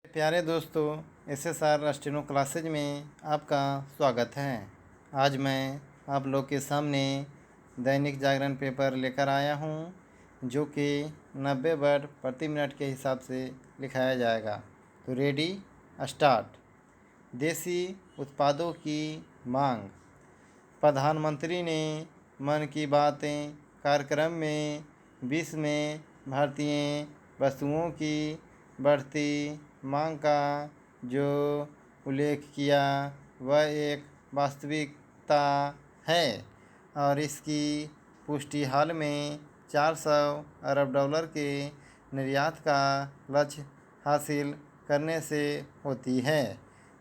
प्यारे दोस्तों, SSR steno classes में आपका स्वागत है। आज मैं आप लोग के सामने दैनिक जागरण पेपर लेकर आया हूँ, जो कि 90 वर्ड प्रति मिनट के हिसाब से लिखाया जाएगा। तो रेडी स्टार्ट। देसी उत्पादों की मांग। प्रधानमंत्री ने मन की बातें कार्यक्रम में विश्व में भारतीय वस्तुओं की बढ़ती मांग का जो उल्लेख किया वह एक वास्तविकता है और इसकी पुष्टि हाल में 400 अरब डॉलर के निर्यात का लक्ष्य हासिल करने से होती है।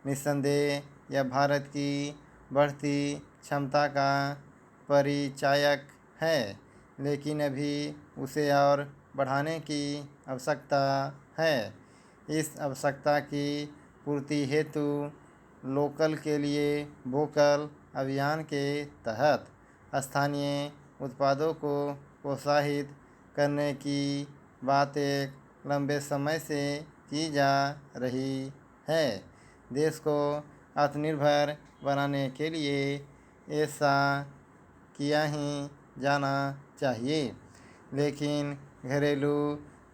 निस्संदेह यह भारत की बढ़ती क्षमता का परिचायक है, लेकिन अभी उसे और बढ़ाने की आवश्यकता है। इस आवश्यकता की पूर्ति हेतु लोकल के लिए वोकल अभियान के तहत स्थानीय उत्पादों को प्रोत्साहित करने की बात एक लंबे समय से की जा रही है। देश को आत्मनिर्भर बनाने के लिए ऐसा किया ही जाना चाहिए, लेकिन घरेलू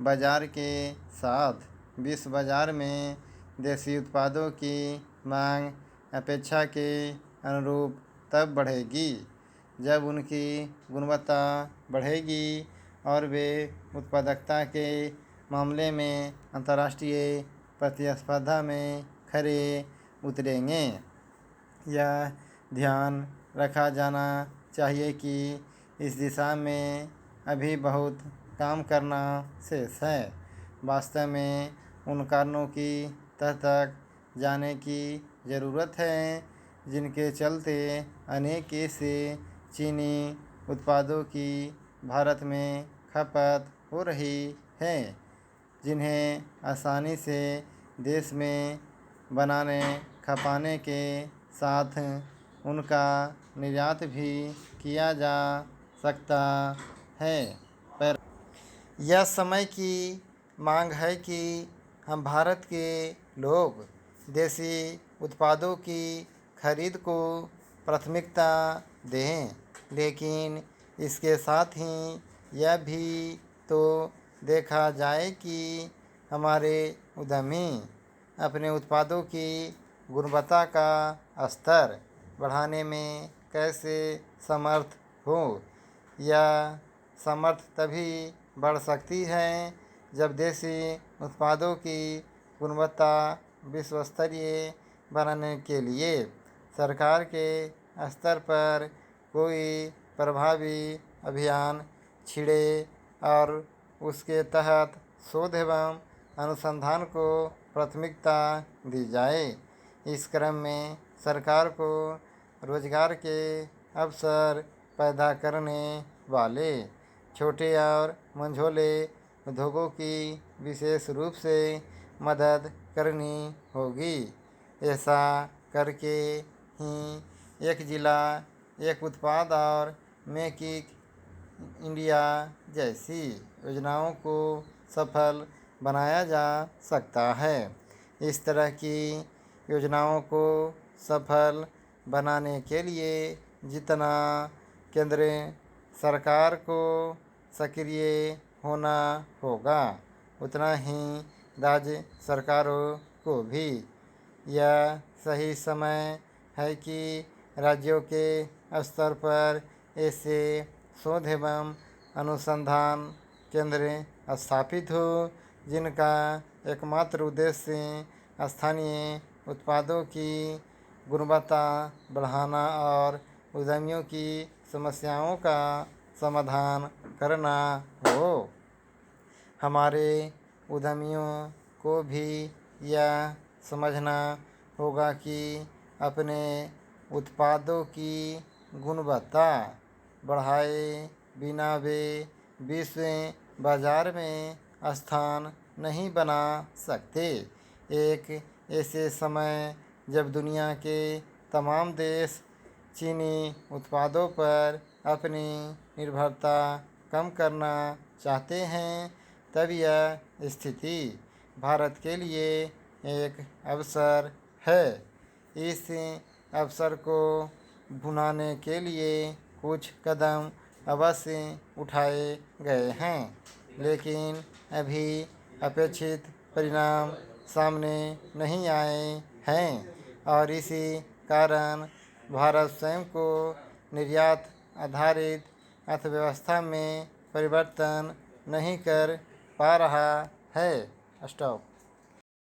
बाज़ार के साथ विश्व बाज़ार में देसी उत्पादों की मांग अपेक्षा के अनुरूप तब बढ़ेगी जब उनकी गुणवत्ता बढ़ेगी और वे उत्पादकता के मामले में अंतर्राष्ट्रीय प्रतिस्पर्धा में खरे उतरेंगे। यह ध्यान रखा जाना चाहिए कि इस दिशा में अभी बहुत काम करना शेष है। वास्तव में उन कारणों की तह तक जाने की ज़रूरत है जिनके चलते अनेक ऐसे चीनी उत्पादों की भारत में खपत हो रही है जिन्हें आसानी से देश में बनाने खपाने के साथ उनका निर्यात भी किया जा सकता है। पर यह समय की मांग है कि हम भारत के लोग देसी उत्पादों की खरीद को प्राथमिकता दें, लेकिन इसके साथ ही यह भी तो देखा जाए कि हमारे उद्यमी अपने उत्पादों की गुणवत्ता का स्तर बढ़ाने में कैसे समर्थ हो। यह समर्थ तभी बढ़ सकती है जब देसी उत्पादों की गुणवत्ता विश्व स्तरीय बनाने के लिए सरकार के स्तर पर कोई प्रभावी अभियान छिड़े और उसके तहत शोध एवं अनुसंधान को प्राथमिकता दी जाए। इस क्रम में सरकार को रोजगार के अवसर पैदा करने वाले छोटे और मंझोले उद्योगों की विशेष रूप से मदद करनी होगी। ऐसा करके ही एक जिला एक उत्पाद और मेक इन इंडिया जैसी योजनाओं को सफल बनाया जा सकता है। इस तरह की योजनाओं को सफल बनाने के लिए जितना केंद्र सरकार को सक्रिय होना होगा, उतना ही राज्य सरकारों को भी। यह सही समय है कि राज्यों के स्तर पर ऐसे शोध एवं अनुसंधान केंद्र स्थापित हो जिनका एकमात्र उद्देश्य स्थानीय उत्पादों की गुणवत्ता बढ़ाना और उद्यमियों की समस्याओं का समाधान करना हो। हमारे उद्यमियों को भी यह समझना होगा कि अपने उत्पादों की गुणवत्ता बढ़ाए बिना वे विश्व बाजार में स्थान नहीं बना सकते। एक ऐसे समय जब दुनिया के तमाम देश चीनी उत्पादों पर अपनी निर्भरता कम करना चाहते हैं, तब यह स्थिति भारत के लिए एक अवसर है। इस अवसर को भुनाने के लिए कुछ कदम अवश्य उठाए गए हैं, लेकिन अभी अपेक्षित परिणाम सामने नहीं आए हैं और इसी कारण भारत स्वयं को निर्यात आधारित अर्थव्यवस्था में परिवर्तन नहीं कर पा रहा है। स्टॉप।